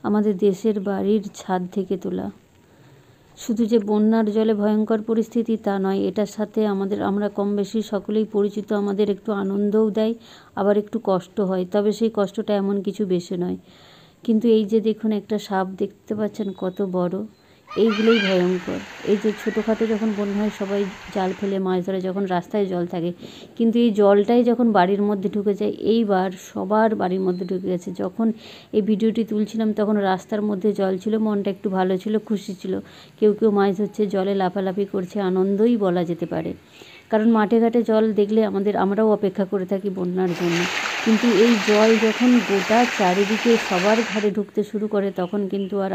আমাদের দেশের বাড়ির ছাদ থেকে তোলা। শুধু যে বন্যার জলে ভয়ঙ্কর পরিস্থিতি তা নয়, এটার সাথে আমরা কম বেশি সকলেই পরিচিত। আমাদের একটু আনন্দও দেয়, আবার একটু কষ্ট হয়, তবে সেই কষ্টটা এমন কিছু বেশি নয়। কিন্তু এই যে দেখুন একটা সাপ দেখতে পাচ্ছেন কত বড়, এইগুলোই ভয়ঙ্কর। এই যে ছোটোখাটো যখন বন্যা হয় সবাই জাল ফেলে মাছ ধরে যখন রাস্তায় জল থাকে, কিন্তু এই জলটাই যখন বাড়ির মধ্যে ঢুকে যায়, এইবার সবার বাড়ির মধ্যে ঢুকে গেছে। যখন এই ভিডিওটি তুলছিলাম তখন রাস্তার মধ্যে জল ছিল, মনটা একটু ভালো ছিল, খুশি ছিল। কেউ কেউ মাছ ধরছে, জলে লাফালাফি করছে, আনন্দই বলা যেতে পারে। কারণ মাঠে ঘাটে জল দেখলে আমরাও অপেক্ষা করে থাকি বন্যার জন্য। কিন্তু এই জল যখন গোটা চারিদিকে সবার ঘরে ঢুকতে শুরু করে তখন কিন্তু আর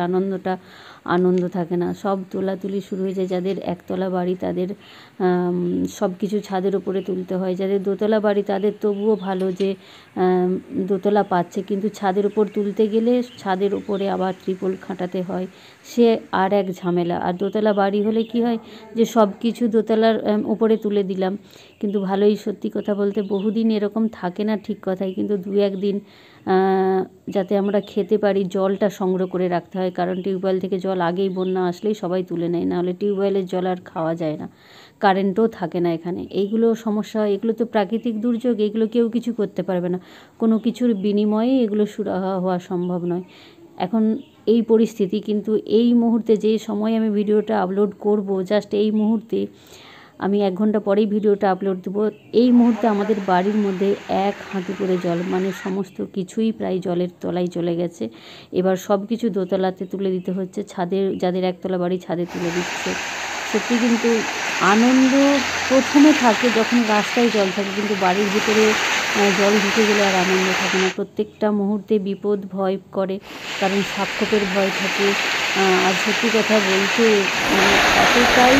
আনন্দ থাকে না। সব তোলাতুলি শুরু হয়ে যায়। যাদের একতলা বাড়ি তাদের সব কিছু ছাদের উপরে তুলতে হয়। যাদের দোতলা বাড়ি তাদের তবুও ভালো যে দোতলা পাচ্ছে, কিন্তু ছাদের উপর তুলতে গেলে ছাদের উপরে আবার ত্রিপল খাটাতে হয়, সে আর এক ঝামেলা। আর দোতলা বাড়ি হলে কি হয় যে সব কিছু দোতলার উপরে তুলে দিলাম, কিন্তু ভালোই, সত্যি কথা বলতে বহুদিন এরকম থাকে না ঠিক কথাই, কিন্তু দু একদিন যাতে আমরা খেতে পারি জলটা সংগ্রহ করে রাখতে হয়। কারণ টিউবওয়েল থেকে জল আগেই বন্যা আসলেই সবাই তুলে নেয়, নাহলে টিউবওয়েলের জল আর খাওয়া যায় না, কারেন্টও থাকে না এখানে। এইগুলো সমস্যা হয়, এগুলো তো প্রাকৃতিক দুর্যোগ, এগুলো কেউ কিছু করতে পারবে না, কোনো কিছুর বিনিময়ে এগুলো সুরাহা হওয়া সম্ভব নয়। এখন এই পরিস্থিতি, কিন্তু এই মুহূর্তে যে সময় আমি ভিডিওটা আপলোড করব, জাস্ট এই মুহূর্তে আমি 1 ঘন্টা পরেই ভিডিওটা আপলোড দেবো, এই মুহূর্তে আমাদের বাড়ির মধ্যে 1 হাঁটু করে জল, মানে সমস্ত কিছুই প্রায় জলের তলায় চলে গেছে। এবার সব কিছু দোতলাতে তুলে দিতে হচ্ছে, যাদের একতলা বাড়ি ছাদে তুলে দিচ্ছে। সত্যি কিন্তু আনন্দ প্রথমে থাকে যখন রাস্তায় জল থাকে, কিন্তু বাড়ির ভিতরে জল ঢুকে গেলে আর আনন্দ থাকে না। প্রত্যেকটা মুহূর্তে বিপদ ভয় করে, কারণ সাপখোপের ভয় থাকে। আর সত্যি কথা বলতে এতটাই